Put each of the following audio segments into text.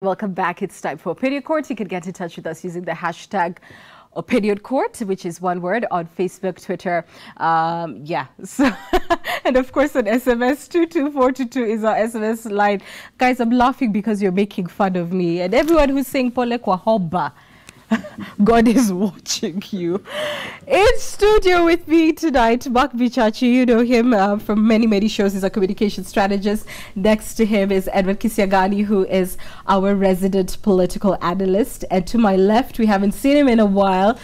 Welcome back. It's time for Opinion Court. You can get in touch with us using the hashtag Opinion Court, which is one word, on Facebook, Twitter. So and of course on SMS 22422 is our SMS line. Guys, I'm laughing because you're making fun of me. And everyone who's saying Pole kwa hoba, God is watching you. In studio with me tonight, Mark Bichachi. You know him from many shows. He's a communication strategist. Next to him is Edward Kisiagani, who is our resident political analyst. And to my left, we haven't seen him in a while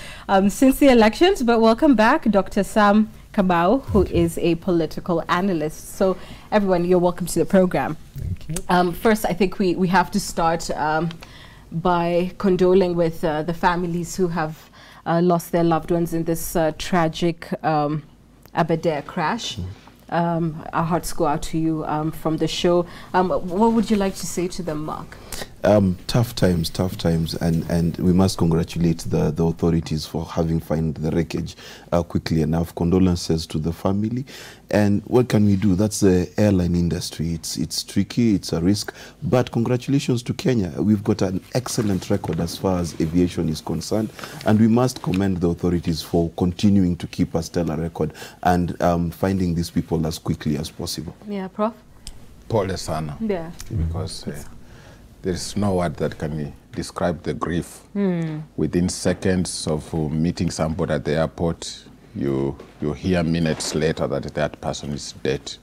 since the elections, but welcome back, Dr. Sam Kamau, who is a political analyst. So everyone, you're welcome to the program. Thank you. First, I think we have to start by condoling with the families who have lost their loved ones in this tragic Abadeer crash. Our hearts go out to you from the show. What would you like to say to them, Mark? Tough times, and we must congratulate the authorities for having found the wreckage quickly enough. Condolences to the family. And what can we do? That's the airline industry. It's tricky, it's a risk, but congratulations to Kenya. We've got an excellent record as far as aviation is concerned, and we must commend the authorities for continuing to keep a stellar record and finding these people as quickly as possible. Yeah, Prof? Pole sana. Yeah. Because there is no word that can describe the grief. Within seconds of meeting somebody at the airport, you hear minutes later that that person is dead.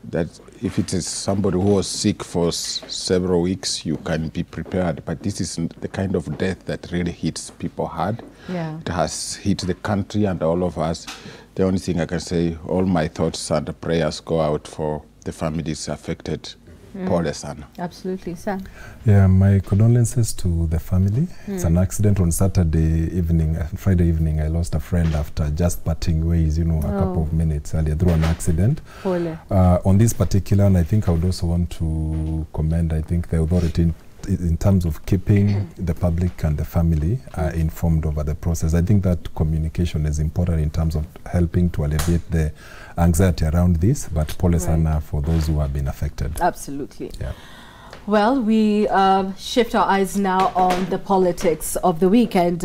That if it is somebody who was sick for several weeks, you can be prepared. But this is the kind of death that really hits people hard. Yeah. It has hit the country and all of us. The only thing I can say, all my thoughts and prayers go out for the families affected. Pole sana. Absolutely, Sam. Yeah, my condolences to the family. It's an accident on Saturday evening, Friday evening. I lost a friend after just parting ways, you know, a couple of minutes earlier through an accident. Pole. On this particular, and I think I would also want to commend, I think, the authority in terms of keeping the public and the family informed over the process. I think that communication is important in terms of helping to alleviate the anxiety around this, but pole sana for those who have been affected. Absolutely. Yeah. Well, we shift our eyes now on the politics of the week, and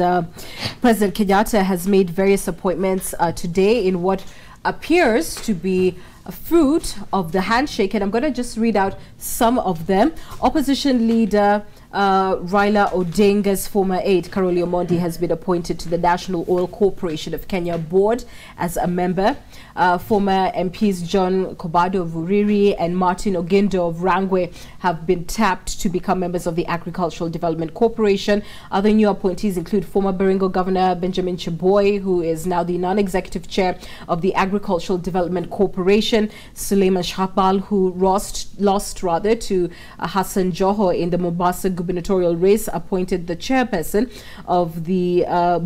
President Kenyatta has made various appointments today in what appears to be a fruit of the handshake, and I'm going to just read out some of them. Opposition leader Raila Odinga's former aide, Karoli Omondi, has been appointed to the National Oil Corporation of Kenya board as a member. Former MPs John Kobado of Uriri and Martin Ogindo of Rangwe have been tapped to become members of the Agricultural Development Corporation. Other new appointees include former Baringo Governor Benjamin Cheboy, who is now the non-executive chair of the Agricultural Development Corporation, Suleiman Shahbal, who lost to Hassan Joho in the Mombasa gubernatorial race, appointed the chairperson of the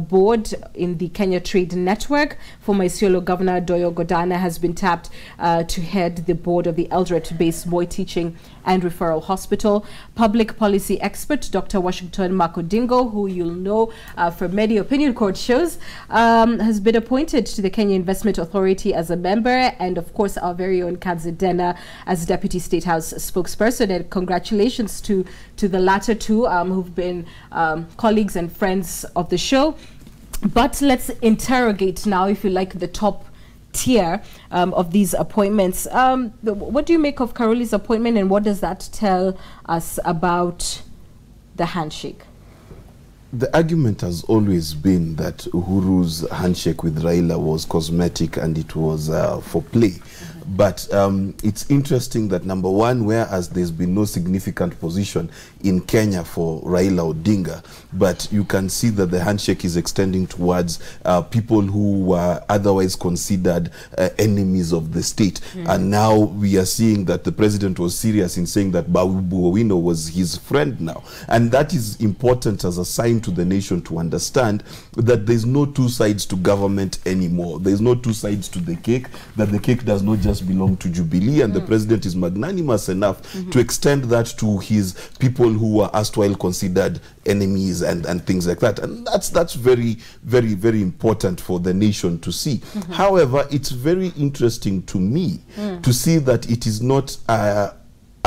board in the Kenya Trade Network. Former Isiolo Governor Doyo Godana has been tapped to head the board of the Eldoret-based Boy Teaching and Referral Hospital. Public policy expert Dr. Washington Makodingo, who you'll know from many Opinion Court shows, has been appointed to the Kenya Investment Authority as a member, and of course our very own Kadzidena as Deputy State House spokesperson. And congratulations to the latter two who've been colleagues and friends of the show. But let's interrogate now, if you like, the top tier of these appointments. What do you make of Karoli's appointment, and what does that tell us about the handshake? The argument has always been that Uhuru's handshake with Raila was cosmetic and it was for play. But it's interesting that, number one, whereas there's been no significant position in Kenya for Raila Odinga, but you can see that the handshake is extending towards people who were otherwise considered enemies of the state. And now we are seeing that the president was serious in saying that Babu Owino was his friend now. And that is important as a sign to the nation to understand that there's no two sides to government anymore. There's no two sides to the cake, that the cake does not just belong to Jubilee, and the president is magnanimous enough to extend that to his people who were erstwhile considered enemies and things like that. And that's very important for the nation to see. However, it's very interesting to me to see that it is not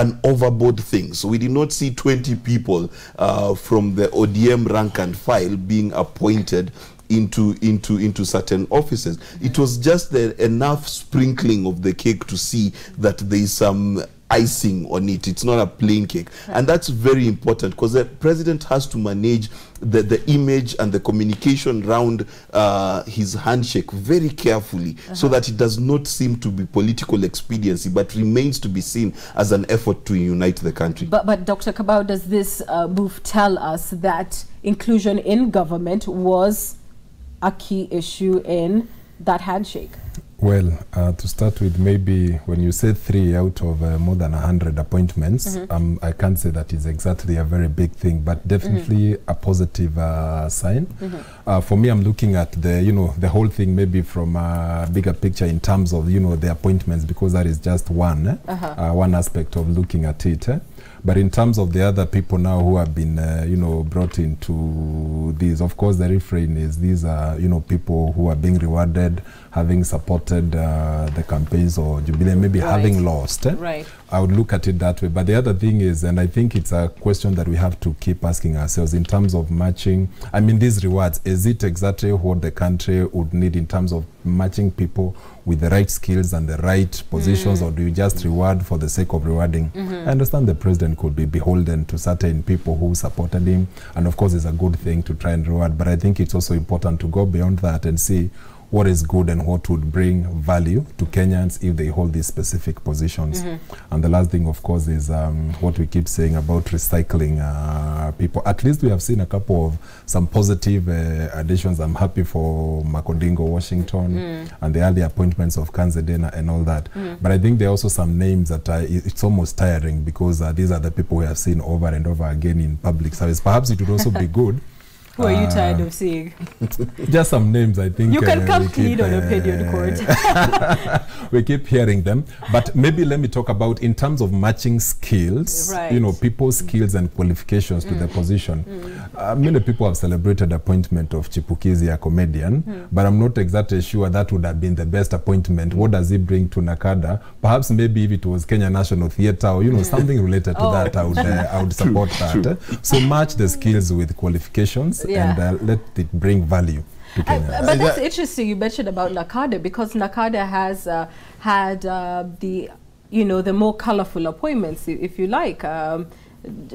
an overboard thing. So we did not see 20 people from the ODM rank and file being appointed into certain offices. It was just enough sprinkling of the cake to see that there is some icing on it. It's not a plain cake. And that's very important, because the president has to manage the image and the communication around his handshake very carefully, so that it does not seem to be political expediency, but remains to be seen as an effort to unite the country. But Dr. Kabau, does this move tell us that inclusion in government was a key issue in that handshake? Well, to start with, maybe when you say 3 out of more than 100 appointments, I can't say that is exactly a very big thing, but definitely a positive sign. For me, I'm looking at the, the whole thing maybe from a bigger picture in terms of, the appointments, because that is just one, one aspect of looking at it. But in terms of the other people now who have been, brought into these, of course, the refrain is these are, people who are being rewarded, having supported the campaigns or Jubilee, maybe having lost. Right. I would look at it that way. But the other thing is, and I think it's a question that we have to keep asking ourselves in terms of matching, I mean, these rewards, is it exactly what the country would need in terms of matching people with the right skills and the right positions, or do you just reward for the sake of rewarding? I understand the president could be beholden to certain people who supported him, and of course it's a good thing to try and reward, but I think it's also important to go beyond that and see what is good and what would bring value to Kenyans if they hold these specific positions. And the last thing, of course, is what we keep saying about recycling people. At least we have seen a couple of some positive additions. I'm happy for Odinga, Washington, and the early appointments of Kanzedena and all that. But I think there are also some names that it's almost tiring, because these are the people we have seen over and over again in public service. Perhaps it would also be good. Who are you tired of seeing? Just some names, I think. You can come plead on opinion court. We keep hearing them. But maybe let me talk about in terms of matching skills, people's skills and qualifications to the position. Many people have celebrated the appointment of Chipukizi, a comedian, but I'm not exactly sure that would have been the best appointment. What does he bring to Nakada? Perhaps maybe if it was Kenya National Theatre or, something related to that, I would support that. So match the skills with qualifications, and let it bring value to Kenya. But that's interesting you mentioned about Nakada, because Nakada has had the more colorful appointments, if you like.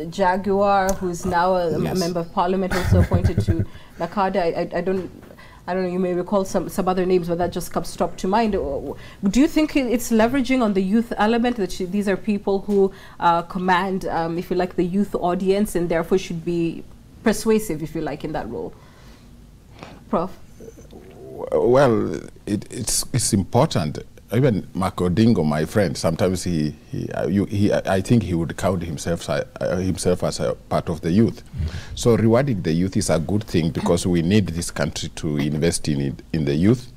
Jaguar, who's now a member of parliament, also appointed to Nakada. I don't know, you may recall some other names, but that just stopped to mind. Do you think it's leveraging on the youth element, that these are people who command, if you like, the youth audience, and therefore should be persuasive, if you like, in that role? Prof? Well, it's important. Even Odinga, my friend, sometimes I think he would count himself as a part of the youth. So rewarding the youth is a good thing, because we need this country to invest in the youth.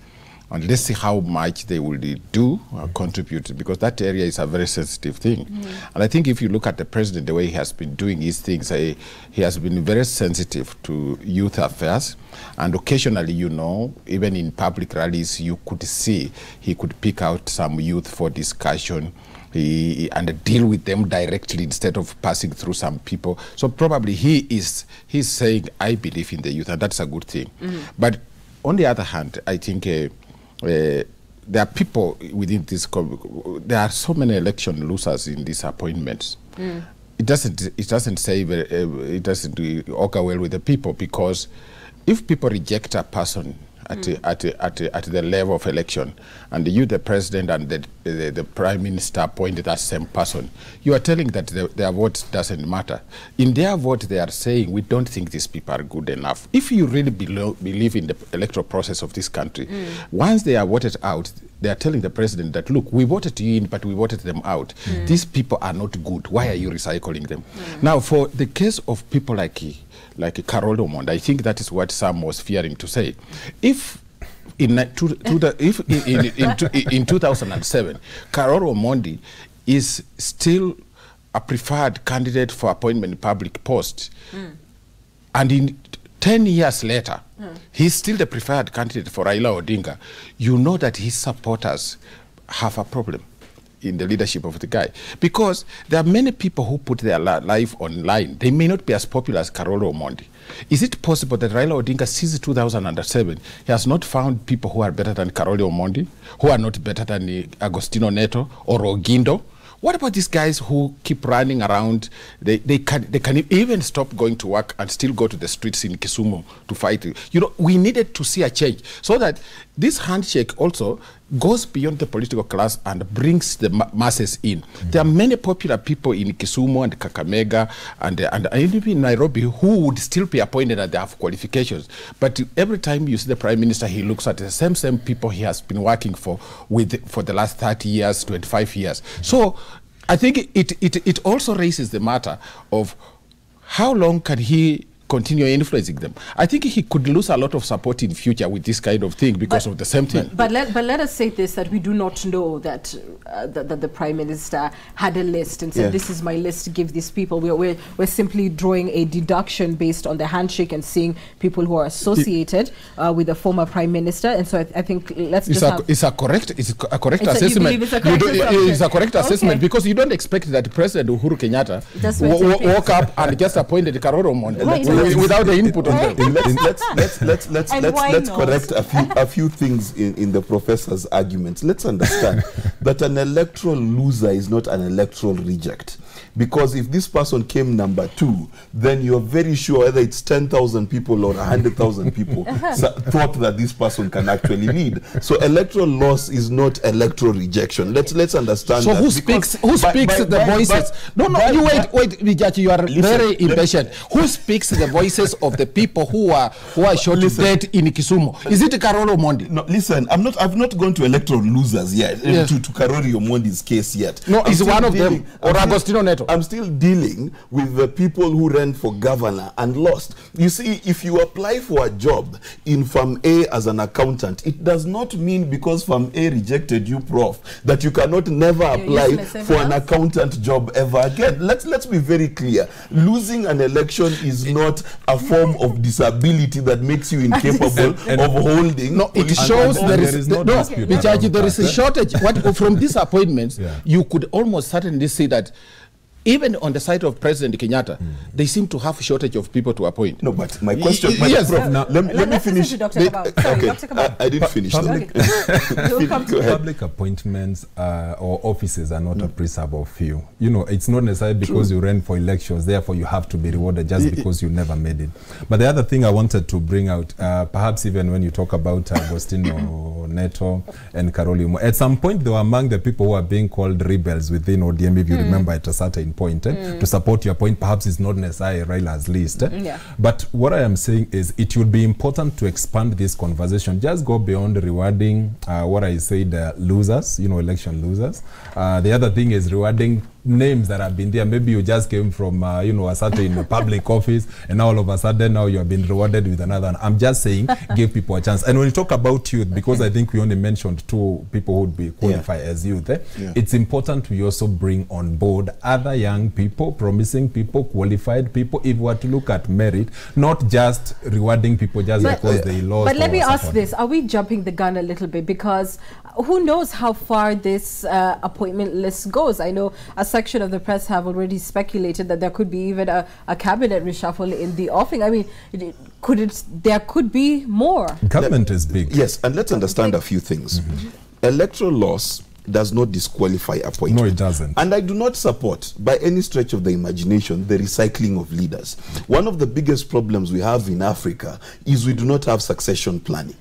And let's see how much they will do or contribute, because that area is a very sensitive thing. And I think if you look at the president, the way he has been doing his things, he has been very sensitive to youth affairs. And occasionally, even in public rallies, you could see he could pick out some youth for discussion and deal with them directly instead of passing through some people. So probably he's saying, I believe in the youth, and that's a good thing. But on the other hand, I think there are people within this. There are so many election losers in these appointments. It doesn't say it doesn't augur well with the people, because if people reject a person at the level of election, and you, the president, and the prime minister appointed that same person, you are telling that their vote doesn't matter. In their vote, they are saying, we don't think these people are good enough. If you really believe in the electoral process of this country, once they are voted out, they are telling the president that, look, we voted you in, but we voted them out. These people are not good. Why are you recycling them? Now, for the case of people like Carol Omondi, I think that is what Sam was fearing to say. If in 2007, Carol Omondi is still a preferred candidate for appointment in public post, and in 10 years later, he's still the preferred candidate for Raila Odinga, you know that his supporters have a problem. in the leadership of the guy, because there are many people who put their life online. They may not be as popular as Karolo Omondi. Is it possible that Raila Odinga, since 2007, he has not found people who are better than Karolo Omondi, who are not better than Agostino Neto or Ogindo? What about these guys who keep running around? They can even stop going to work and still go to the streets in Kisumu to fight. You know, we needed to see a change so that this handshake also goes beyond the political class and brings the masses in. There are many popular people in Kisumu and Kakamega and even in Nairobi who would still be appointed and they have qualifications. But every time you see the Prime Minister, he looks at the same people he has been working for the last 30 years, 25 years. So I think it also raises the matter of how long can he continue influencing them. I think he could lose a lot of support in future with this kind of thing because of the same thing. But let us say this, that we do not know that that the Prime Minister had a list and said, this is my list to give these people. We're simply drawing a deduction based on the handshake and seeing people who are associated with the former Prime Minister. And so I think it's a correct assessment. It's a correct assessment because you don't expect that President Uhuru Kenyatta woke up and just appointed Karolo Omondi without the input on them. Let's correct a few things in the professor's arguments. Let's understand that an electoral loser is not an electoral reject. Because if this person came number 2, then you're very sure whether it's 10,000 people or 100,000 people thought that this person can actually lead. So electoral loss is not electoral rejection. Let's understand. So that. Who speaks the voices? You wait, Vijachi, you are very impatient. Who speaks the voices of the people who are shot dead in Kisumu? Is it Karolo Omondi? No, listen, I've not gone to electoral losers yet, to Karolo Omondi's case yet. No, is one of them, or Agostino Neto? I'm still dealing with the people who ran for governor and lost. You see, if you apply for a job in Farm A as an accountant, it does not mean because Farm A rejected you, Prof, that you cannot never apply for an accountant job ever again. Let's be very clear. Losing an election is not a form of disability that makes you incapable of holding. No, it shows there is no dispute. There is a shortage. From these appointments, you could almost certainly see that even on the side of President Kenyatta, they seem to have a shortage of people to appoint. No, but my question... Let me finish. I didn't finish. Public appointments or offices are not a presub of few. You know, it's not necessarily because you ran for elections, therefore you have to be rewarded just because you never made it. But the other thing I wanted to bring out, perhaps even when you talk about Agostino Neto and Karolo, at some point they were among the people who are being called rebels within ODM, if you remember, at a certain point. To support your point, perhaps it's not necessarily Raila's list. But what I am saying is it would be important to expand this conversation. Just go beyond rewarding what I said, losers, you know, election losers. The other thing is rewarding names that have been there. Maybe you just came from, you know, a certain public office, and all of a sudden now you have been rewarded with another one. I'm just saying, give people a chance. And when you talk about youth, because I think we only mentioned 2 people who would be qualified as youth, it's important we also bring on board other young people, promising people, qualified people, if we were to look at merit, not just rewarding people just because they lost. But let me ask this, are we jumping the gun a little bit? Because who knows how far this appointment list goes? I know a section of the press have already speculated that there could be even a cabinet reshuffle in the offing. I mean, there could be more. Government is big. Yes, and let's understand a few things. Electoral loss does not disqualify appointment. No, it doesn't. And I do not support, by any stretch of the imagination, the recycling of leaders. One of the biggest problems we have in Africa is we do not have succession planning.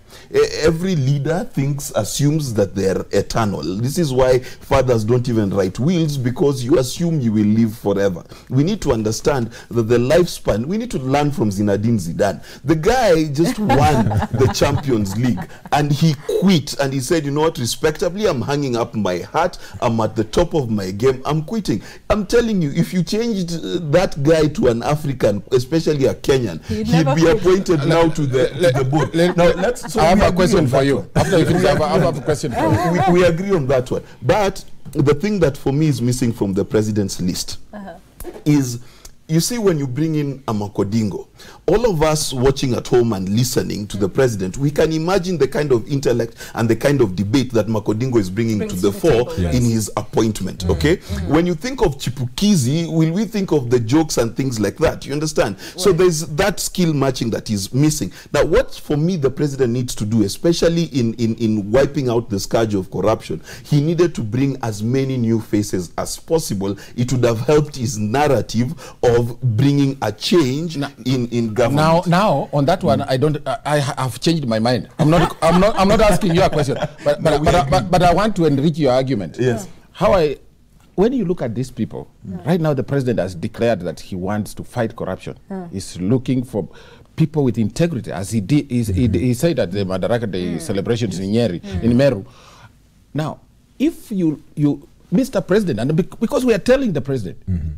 Every leader assumes that they're eternal. This is why fathers don't even write wills, because you assume you will live forever. We need to understand that the lifespan, we need to learn from Zinedine Zidane. The guy just won the Champions League and he quit and he said, you know what, respectably, I'm hanging up my hat, I'm at the top of my game, I'm quitting. I'm telling you, if you changed that guy to an African, especially a Kenyan, he'd be appointed now to the board. Now, I have a question for you. After you finish, I have a question for you. We agree on that one. But the thing that for me is missing from the president's list is you see, when you bring in a Makodingo, all of us watching at home and listening to the president, we can imagine the kind of intellect and the kind of debate that Makodingo is bringing to the fore in his appointment, okay? When you think of Chipukizi, will we think of the jokes and things like that? You understand? So there's that skill matching that is missing. Now, what, for me, the president needs to do, especially in wiping out the scourge of corruption, he needed to bring as many new faces as possible. It would have helped his narrative of bringing a change in government. Now on that one, I have changed my mind. I'm not asking you a question, but I want to enrich your argument. Yes. When you look at these people, right now the president has declared that he wants to fight corruption. He's looking for people with integrity, as he did. He said at the Madaraka Day celebrations in Nyeri, in Meru. Now, if you Mr. President, and because we are telling the president,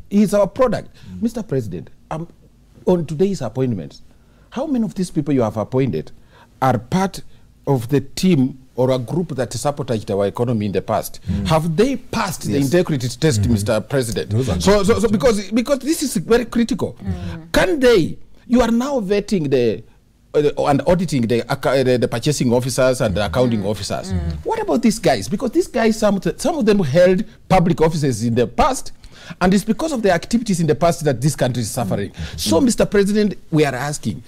he's our product. Mr. President, on today's appointments, how many of these people you have appointed are part of the team or a group that sabotaged our economy in the past? Have they passed the integrity test, Mr. President? So because this is very critical. Can they? You are now vetting and auditing the purchasing officers and the accounting officers. What about these guys? Because these guys, some of them held public offices in the past, and it's because of their activities in the past that this country is suffering. So, Mr. President, we are asking,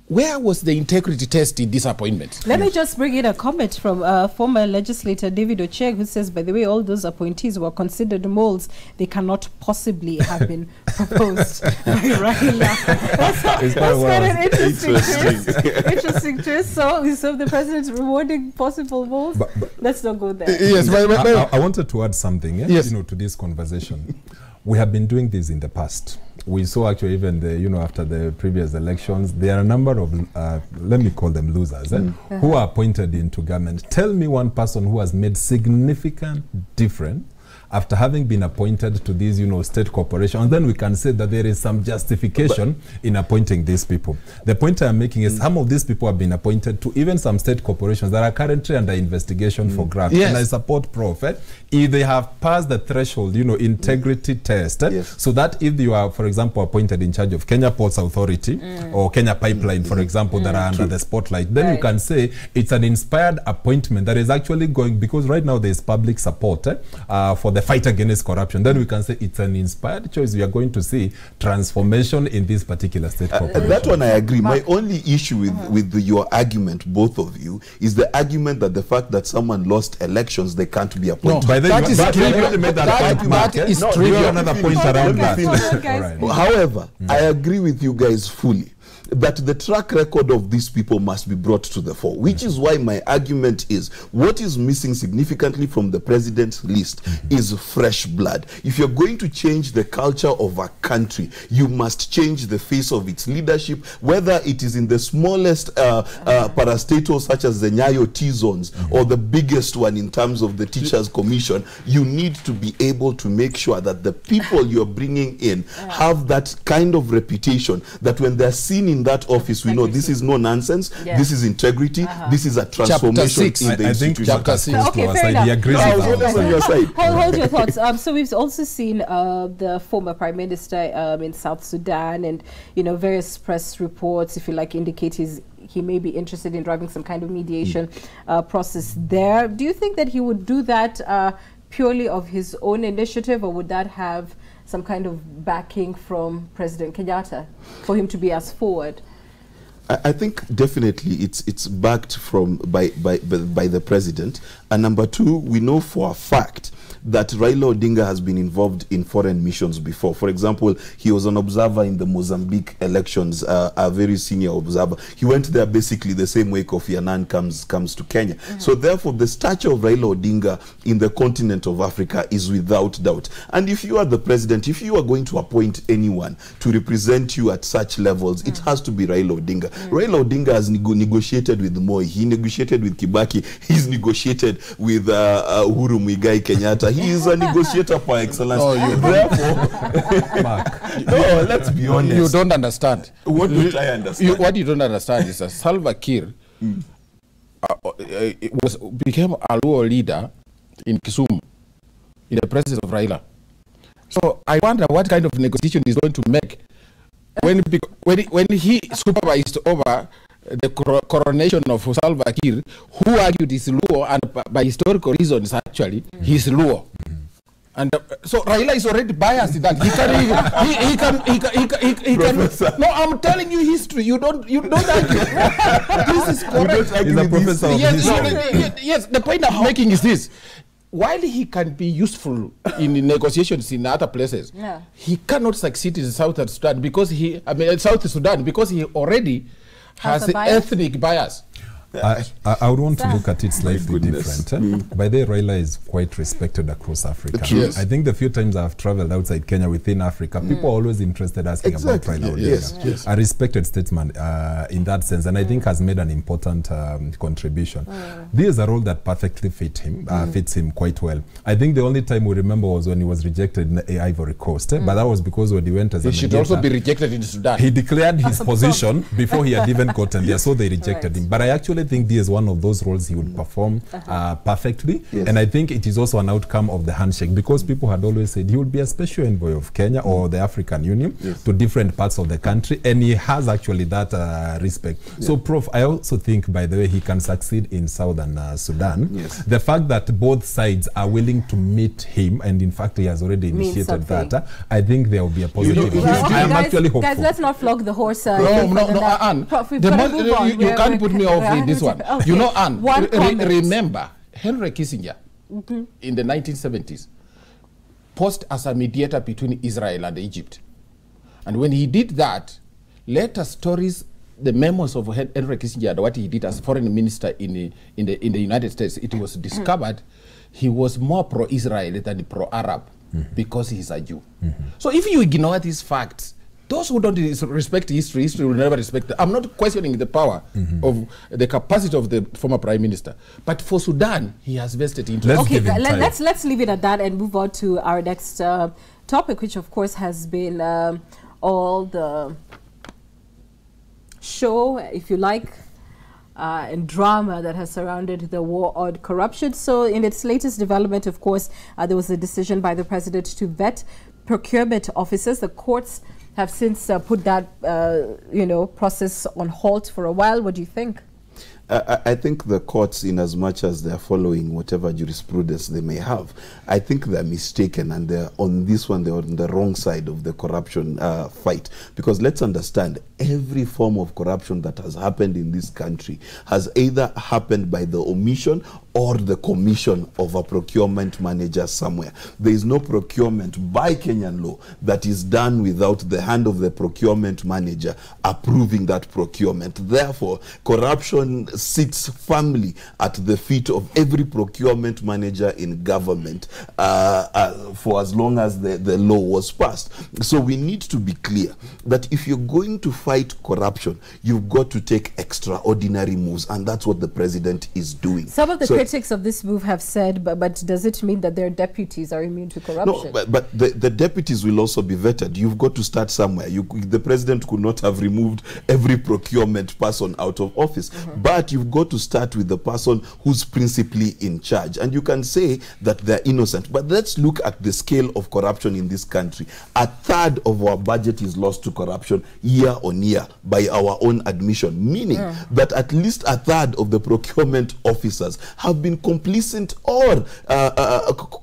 where was the integrity test in this appointment? Let me just bring in a comment from former legislator David Ocheng, who says, by the way, all those appointees were considered moles. They cannot possibly have been proposed by Raila. That's quite an interesting twist. So the president's rewarding possible moles. Let's not go there. Yes, I wanted to add something to this conversation. We have been doing this in the past. We saw actually even after the previous elections, there are a number of, let me call them losers, who are appointed into government. Tell me one person who has made significant difference after having been appointed to these, state corporations. Then we can say that there is some justification in appointing these people. The point I'm making is some of these people have been appointed to even some state corporations that are currently under investigation for graft. Yes. And I support Prof. If they have passed the threshold, integrity test, so that if you are, for example, appointed in charge of Kenya Ports Authority or Kenya Pipeline, for example, that are under the spotlight, then you can say it's an inspired appointment that is actually going, because right now there is public support for the fight against corruption. Then we can say it's an inspired choice. We are going to see transformation in this particular state corporation. That one I agree. My only issue with your argument, both of you, is the argument that the fact that someone lost elections, they can't be appointed. No, that is trivial. Another point around that. However, I agree with you guys fully that the track record of these people must be brought to the fore, which is why my argument is what is missing significantly from the president's list is fresh blood. If you're going to change the culture of a country, you must change the face of its leadership, whether it is in the smallest parastatals such as the Nyayo T-zones or the biggest one in terms of the Teachers Commission. You need to be able to make sure that the people you're bringing in have that kind of reputation that when they're seen in that office, we know this is no nonsense, this is integrity, this is a transformation in the institution. Chapter 6 okay, fair enough. He agrees on your side. Hold your thoughts. So we've also seen the former Prime Minister in South Sudan, and various press reports, if you like, indicate he may be interested in driving some kind of mediation process there. Do you think that he would do that purely of his own initiative, or would that have some kind of backing from President Kenyatta for him to be as forward? I think definitely it's backed by the president. And number two, we know for a fact that Raila Odinga has been involved in foreign missions before. For example, he was an observer in the Mozambique elections, a very senior observer. He went there basically the same way Kofi Annan comes to Kenya. So therefore, the stature of Raila Odinga in the continent of Africa is without doubt. And if you are the president, if you are going to appoint anyone to represent you at such levels, it has to be Raila Odinga. Raila Odinga has negotiated with Moi, he negotiated with Kibaki, he's negotiated with Uhuru Muigai Kenyatta. He is a negotiator par excellence. Therefore, no, let's be honest. You don't understand. What do I understand? What you don't understand is that Salva Kiir became a Luo leader in Kisumu in the presence of Raila. So I wonder what kind of negotiation he's going to make when he supervised over the coronation of Salva Kiir, who argued his Luo, and by historical reasons, actually, he's Luo. And so Raila is already biased in that. He can no, I'm telling you history. You don't argue. This is correct. He's a professor of history. Yes, the point I'm making is this. While he can be useful in negotiations in other places, he cannot succeed in South Sudan because he already has an ethnic bias. I would want to look at it slightly different. By the way, Raila is quite respected across Africa. Yes. I think the few times I've traveled outside Kenya within Africa, people are always interested asking about Raila Odinga. Yes. A respected statesman in that sense, and I think has made an important contribution. This is a role that perfectly fits him quite well. I think the only time we remember was when he was rejected in the Ivory Coast, but that was because when he went as a should also be rejected in Sudan. He declared his position before he had even gotten there, so they rejected him. But I actually think this is one of those roles he would perform perfectly, and I think it is also an outcome of the handshake, because people had always said he would be a special envoy of Kenya or the African Union to different parts of the country, and he has actually that respect. So, Prof, I also think, by the way, he can succeed in Southern Sudan. The fact that both sides are willing to meet him, and in fact he has already initiated that, I think there will be a positive. I am actually hopeful. Guys, let's not flog the horse. No, Anne. You can't put me off in this one. You know, Anne, remember, Henry Kissinger in the 1970s posed as a mediator between Israel and Egypt. And when he did that, later stories, the memos of Henry Kissinger and what he did as foreign minister in the United States, it was discovered he was more pro-Israel than pro-Arab because he's a Jew. So if you ignore these facts, those who don't respect history will never respect it. I'm not questioning the power of the capacity of the former prime minister, but for Sudan, he has vested interest. Let's leave it at that and move on to our next topic, which of course has been all the show, if you like, and drama that has surrounded the war on corruption. So in its latest development, of course, there was a decision by the president to vet procurement officers. The courts have since put that, process on halt for a while. What do you think? I think the courts, in as much as they're following whatever jurisprudence they may have, I think they're mistaken, and they're on this one, they're on the wrong side of the corruption fight. Because let's understand, every form of corruption that has happened in this country has either happened by the omission or the commission of a procurement manager somewhere. There is no procurement by Kenyan law that is done without the hand of the procurement manager approving that procurement. Therefore, corruption sits firmly at the feet of every procurement manager in government for as long as the law was passed. So we need to be clear that if you're going to fight corruption, you've got to take extraordinary moves, and that's what the president is doing. Some of the critics of this move have said, but does it mean that their deputies are immune to corruption? No, but the deputies will also be vetted. You've got to start somewhere. The president could not have removed every procurement person out of office, but you've got to start with the person who's principally in charge. And you can say that they're innocent, but let's look at the scale of corruption in this country. A third of our budget is lost to corruption year on year by our own admission, meaning that at least a third of the procurement officers have been complicit or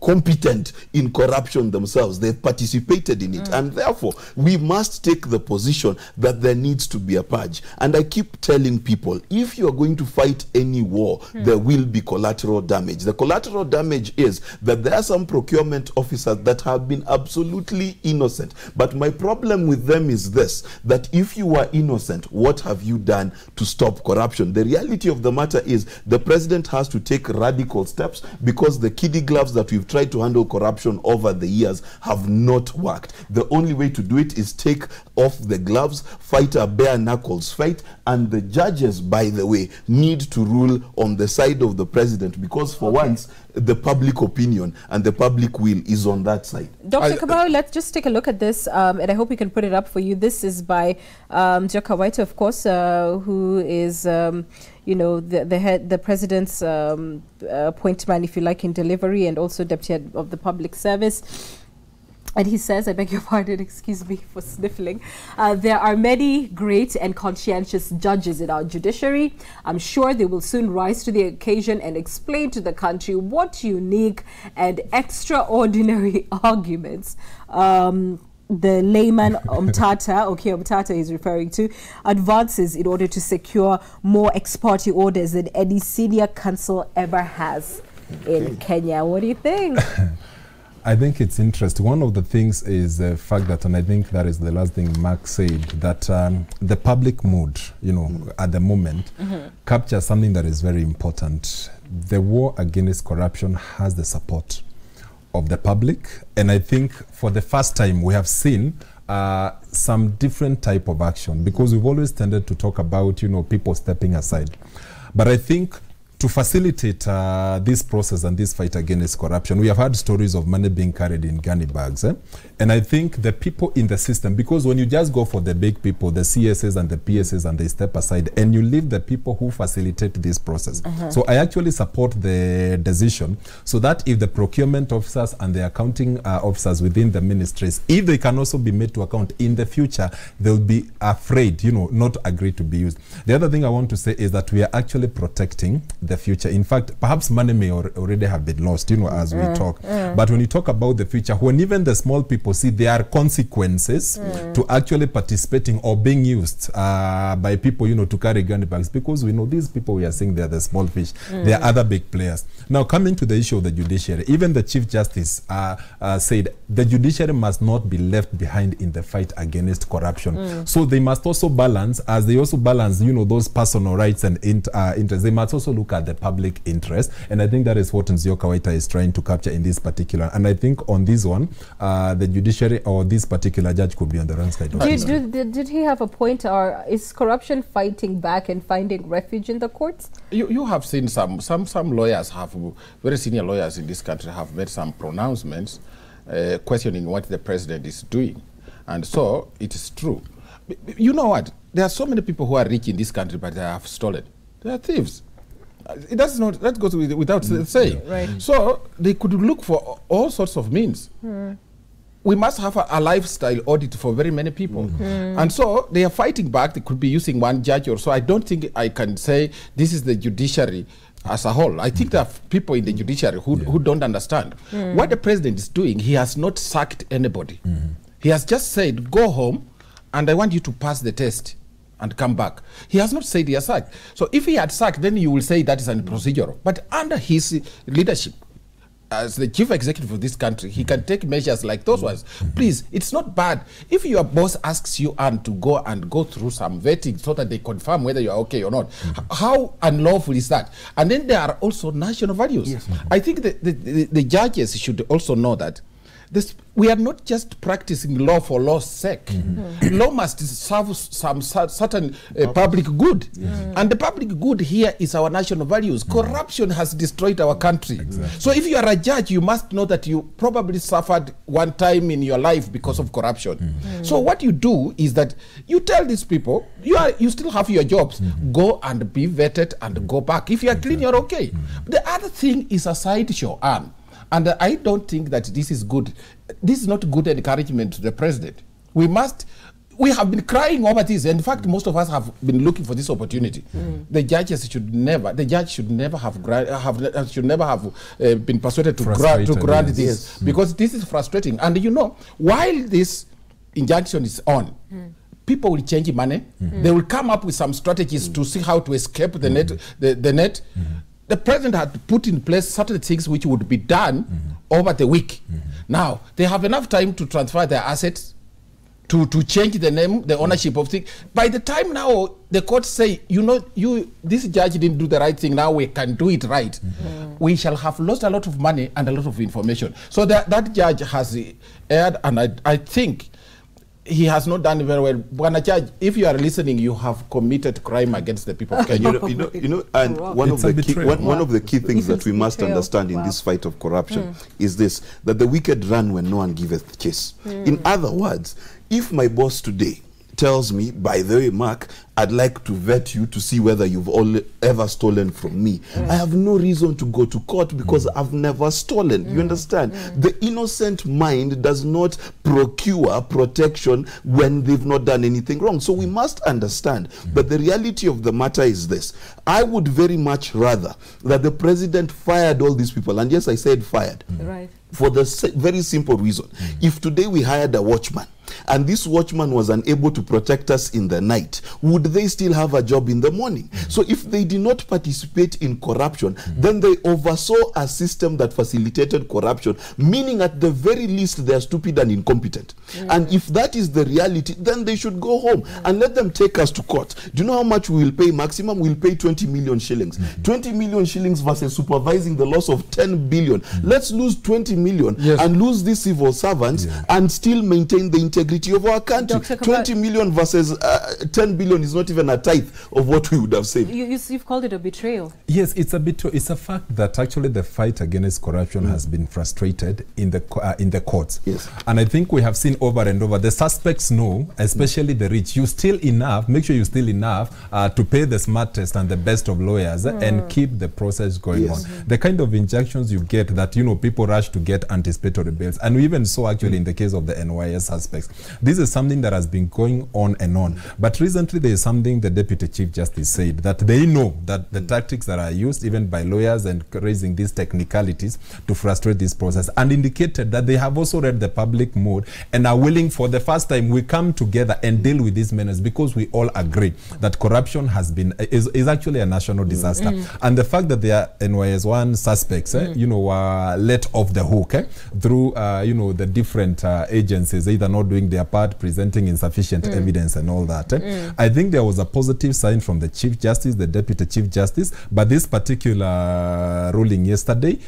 competent in corruption themselves. They've participated in it, and therefore we must take the position that there needs to be a purge. And I keep telling people, if you're going to fight any war, there will be collateral damage. The collateral damage is that there are some procurement officers that have been absolutely innocent. But my problem with them is this, that if you are innocent, what have you done to stop corruption? The reality of the matter is the president has to take radical steps, because the kiddie gloves that we've tried to handle corruption over the years have not worked. The only way to do it is take off the gloves, fight a bare knuckles fight, and the judges, by the way, need to rule on the side of the president, because for once the public opinion and the public will is on that side. Dr. Kabau, let's just take a look at this, and I hope we can put it up for you. This is by Joka Waita, of course, who is the president's point man, if you like, in delivery, and also deputy head of the public service. And he says, I beg your pardon, excuse me for sniffling, there are many great and conscientious judges in our judiciary. I'm sure they will soon rise to the occasion and explain to the country what unique and extraordinary arguments the layman Umtata is referring to, advances in order to secure more ex parte orders than any senior counsel ever has in Kenya. What do you think? I think it's interesting. One of the things is the fact that, and I think that is the last thing Mark said, that the public mood, at the moment, captures something that is very important. The war against corruption has the support of the public, and I think for the first time we have seen some different type of action, because we've always tended to talk about people stepping aside, but I think to facilitate this process and this fight against corruption, we have had stories of money being carried in gunny bags. And I think the people in the system, because when you just go for the big people, the CSs and the PSs, and they step aside, and you leave the people who facilitate this process. So I actually support the decision, so that if the procurement officers and the accounting officers within the ministries, if they can also be made to account in the future, they'll be afraid, not agree to be used. The other thing I want to say is that we are actually protecting the future. In fact, perhaps money may already have been lost, as we talk. But when you talk about the future, when even the small people see there are consequences to actually participating or being used by people, to carry gun bags, because we know these people we are saying they are the small fish. They are other big players. Now, coming to the issue of the judiciary, even the Chief Justice said the judiciary must not be left behind in the fight against corruption. So they must also balance, as they also balance, those personal rights and interests. They must also look at the public interest, and I think that is what Nzioka Waita is trying to capture in this particular. And I think on this one, the judiciary or this particular judge could be on the wrong side. Did he have a point, or is corruption fighting back and finding refuge in the courts? You have seen some lawyers have, very senior lawyers in this country have made some pronouncements questioning what the president is doing, and so it is true. You know what? There are so many people who are rich in this country, but they have stolen. They are thieves. That goes without saying. Right. So they could look for all sorts of means. We must have a lifestyle audit for very many people. And so they are fighting back. They could be using one judge or so. I don't think I can say this is the judiciary as a whole. I think there are people in the judiciary who don't understand. What the president is doing, he has not sacked anybody. He has just said, go home, and I want you to pass the test and come back. He has not said he has sacked. So if he had sacked, then you will say that is procedural. But under his leadership, as the chief executive of this country, he can take measures like those ones. Please, it's not bad. If your boss asks you to go through some vetting so that they confirm whether you are okay or not, how unlawful is that? And then there are also national values. Yes. I think the judges should also know that we are not just practicing law for law's sake. Law must serve some certain public good. And the public good here is our national values. Corruption has destroyed our country. So if you are a judge, you must know that you probably suffered one time in your life because of corruption. So what you do is that you tell these people, you still have your jobs. Go and be vetted and go back. If you are clean, you're okay. The other thing is a sideshow, and I don't think that this is good. This is not good encouragement to the president. We have been crying over this. In fact, most of us have been looking for this opportunity. The judge should never have been persuaded to grant this, because this is frustrating. And while this injunction is on, people will change money. They will come up with some strategies to see how to escape the net. The president had put in place certain things which would be done over the week. Now, they have enough time to transfer their assets, to change the name, the ownership of things. By the time now the courts say, this judge didn't do the right thing, now we can do it right, we shall have lost a lot of money and a lot of information. So that judge has erred, and I think he has not done very well. Bwana Judge, if you are listening, you have committed crime against the people of Kenya. And one of the key things that we must understand in this fight of corruption is this: that the wicked run when no one giveth chase. In other words, if my boss today tells me, by the way, Mark, I'd like to vet you to see whether you've ever stolen from me. I have no reason to go to court because I've never stolen. You understand? The innocent mind does not procure protection when they've not done anything wrong. So we must understand. But the reality of the matter is this. I would very much rather that the president fired all these people. And yes, I said fired. Right. For the very simple reason. If today we hired a watchman, and this watchman was unable to protect us in the night, would they still have a job in the morning? So if they did not participate in corruption, then they oversaw a system that facilitated corruption, meaning at the very least they are stupid and incompetent. And if that is the reality, then they should go home and let them take us to court. Do you know how much we will pay maximum? We will pay 20 million shillings. 20 million shillings versus supervising the loss of 10 billion. Let's lose 20 million and lose these civil servants and still maintain the integrity of our country. 20 million versus 10 billion is not even a tithe of what we would have saved. You've called it a betrayal. Yes, it's a fact that actually the fight against corruption has been frustrated in the courts. Yes. And I think we have seen over and over, the suspects know, especially the rich, you steal enough, make sure you steal enough to pay the smartest and the best of lawyers and keep the process going on. The kind of injunctions you get that, you know, people rush to get anticipatory bails. And we even saw actually in the case of the NYS suspects. This is something that has been going on and on. But recently there is something the Deputy Chief Justice said, that they know that the tactics that are used even by lawyers and raising these technicalities to frustrate this process, and indicated that they have also read the public mood and are willing, for the first time, we come together and deal with these menace, because we all agree that corruption is actually a national disaster. And the fact that there are NYS1 suspects, you know, were let off the hook through, you know, the different agencies, either not doing their part, presenting insufficient evidence and all that. I think there was a positive sign from the Chief Justice, the Deputy Chief Justice, but this particular ruling yesterday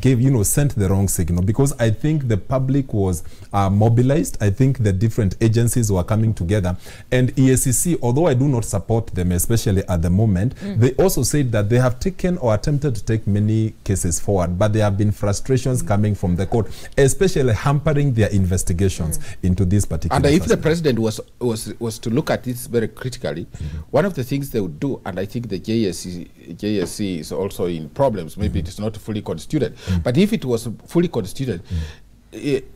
gave, you know, sent the wrong signal, because I think the public was mobilized. I think the different agencies were coming together, and EACC, although I do not support them, especially at the moment, they also said that they have taken or attempted to take many cases forward, but there have been frustrations coming from the court, especially hampering their investigations into this particular. And if the president was to look at this very critically, one of the things they would do, and I think the JSC is also in problems, maybe it is not fully constituted, but if it was fully constituted,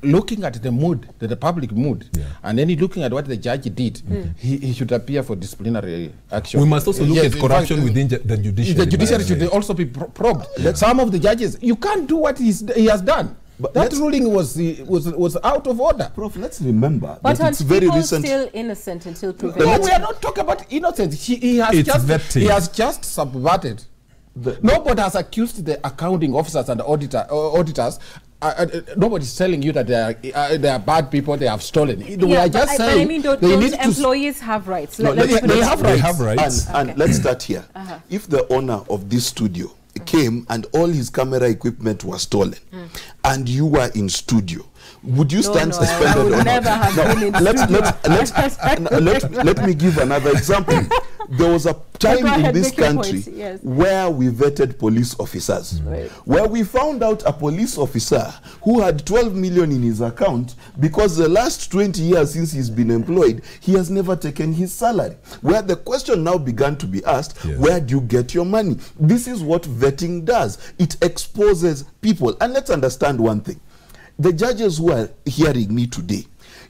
looking at the mood, the public mood, and then looking at what the judge did, he should appear for disciplinary action. We must also look at corruption within the judiciary. The judiciary should also be probed. Some of the judges, you can't do what he has done. But that ruling was out of order. Prof, let's remember but that it's very recent. Still innocent until proven. No, we are not talking about innocent. He has just subverted. Nobody has accused the accounting officers and auditors. Nobody's telling you that they are bad people, they have stolen. We are just saying, I mean, those employees have rights. No, they have rights. And let's start here. If the owner of this studio came and all his camera equipment was stolen, and you were in studio, would you stand suspended? I would never have been in studio. Let me give another example. There was a time in this country where we vetted police officers, where we found out a police officer who had 12 million in his account, because the last 20 years since he's been employed, he has never taken his salary. Where the question now began to be asked, where do you get your money? This is what vetting does. It exposes people. And let's understand one thing. The judges who are hearing me today,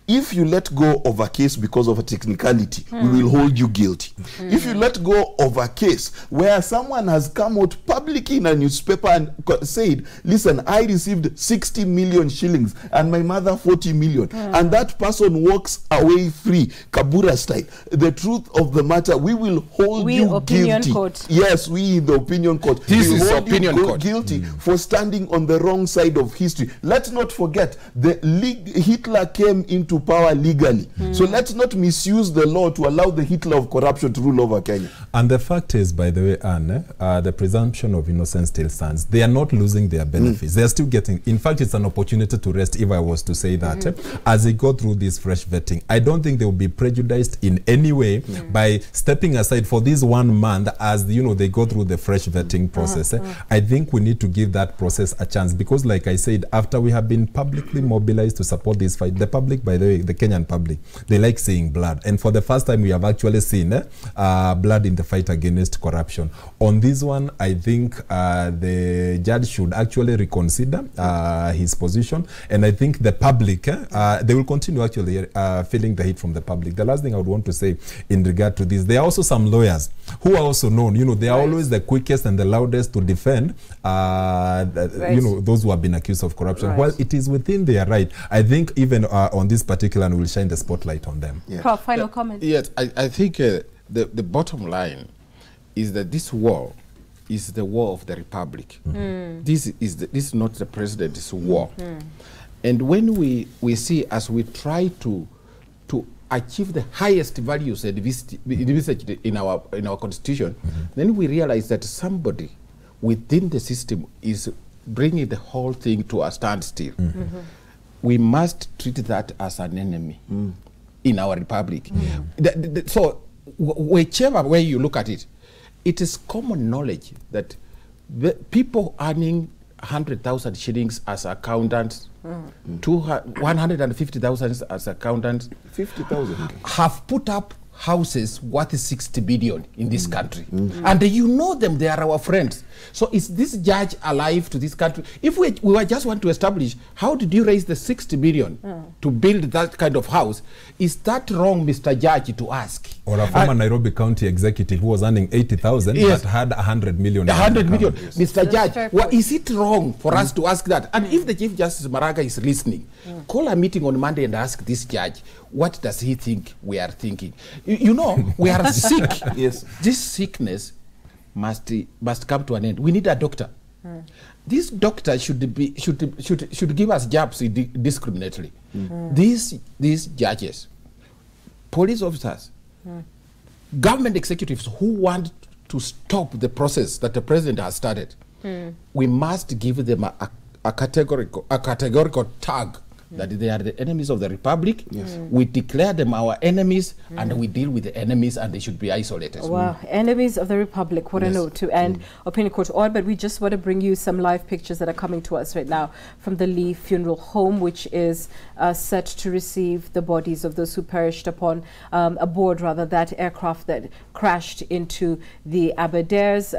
if you let go of a case because of a technicality, we will hold you guilty. If you let go of a case where someone has come out publicly in a newspaper and said, listen, I received 60 million shillings and my mother 40 million, and that person walks away free, Kabura style, the truth of the matter, we will hold you guilty. Court. Yes, we in the opinion court. This is opinion court. Guilty for standing on the wrong side of history. Let's not forget, Hitler came into power legally. So let's not misuse the law to allow the Hitler of corruption to rule over Kenya. And the fact is, by the way, Anne, the presumption of innocence still stands. They are not losing their benefits. They are still getting, in fact, it's an opportunity to rest, if I was to say that. As they go through this fresh vetting, I don't think they will be prejudiced in any way by stepping aside for this 1 month as, you know, they go through the fresh vetting process. I think we need to give that process a chance, because like I said, after we have been publicly mobilized to support this fight, the public, by the way, the Kenyan public, they like seeing blood. And for the first time, we have actually seen blood in the fight against corruption. On this one, I think the judge should actually reconsider his position, and I think the public, they will continue actually feeling the heat from the public. The last thing I would want to say in regard to this, there are also some lawyers who are also known, you know, they are always the quickest and the loudest to defend, you know, those who have been accused of corruption. Well, it is within their right. I think even on this particular, and we'll shine the spotlight on them. Yeah. Prof, final comment. Yes, I think the bottom line is that this war is the war of the republic. This is not the president's war. And when we see, as we try to achieve the highest values envisaged in our constitution, then we realize that somebody within the system is bringing the whole thing to a standstill. We must treat that as an enemy in our republic. So whichever way you look at it, it is common knowledge that the people earning 100,000 shillings as accountants, 150,000 as accountants, 50,000 have put up houses worth 60 billion in this country. And you know them, they are our friends. So is this judge alive to this country? If we just want to establish, how did you raise the 60 billion to build that kind of house? Is that wrong, Mr. Judge, to ask? Or a former Nairobi County executive who was earning 80,000 but had 100 million. 100 million. Yes. Mr. Judge, is it wrong for us to ask that? And if the Chief Justice Maraga is listening, call a meeting on Monday and ask this judge, what does he think we are thinking? You know, we are sick. Yes. This sickness must come to an end. We need a doctor. This doctor should give us jobs indiscriminately. These judges, police officers, government executives who want to stop the process that the president has started, we must give them a categorical tag that they are the enemies of the republic. We declare them our enemies, and we deal with the enemies, and they should be isolated. Wow, enemies of the republic, what a note to end opinion court on. But we just want to bring you some live pictures that are coming to us right now from the Lee Funeral Home, which is set to receive the bodies of those who perished upon aboard that aircraft that crashed into the Abadeers.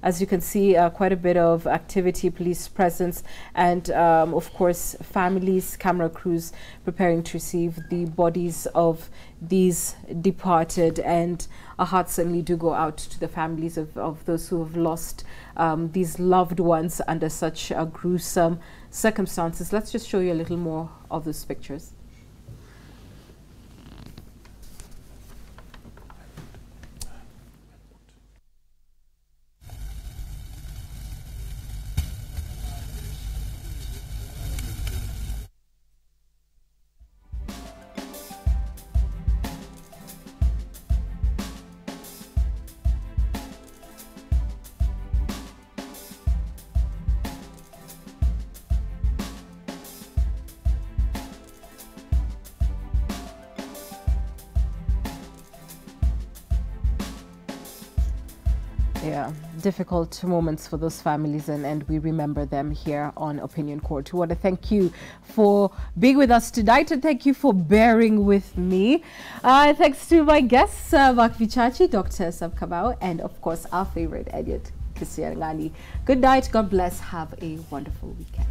As you can see, quite a bit of activity, police presence, and of course families, camera crews preparing to receive the bodies of these departed. And our hearts certainly do go out to the families of those who have lost these loved ones under such gruesome circumstances. Let's just show you a little more of those pictures. Yeah, difficult moments for those families, and we remember them here on Opinion Court. We want to thank you for being with us tonight, and thank you for bearing with me. Thanks to my guests, Mark Vichachi, Dr. Sabkamau, and of course our favorite, Elliot Kisiangani. Good night, God bless, have a wonderful weekend.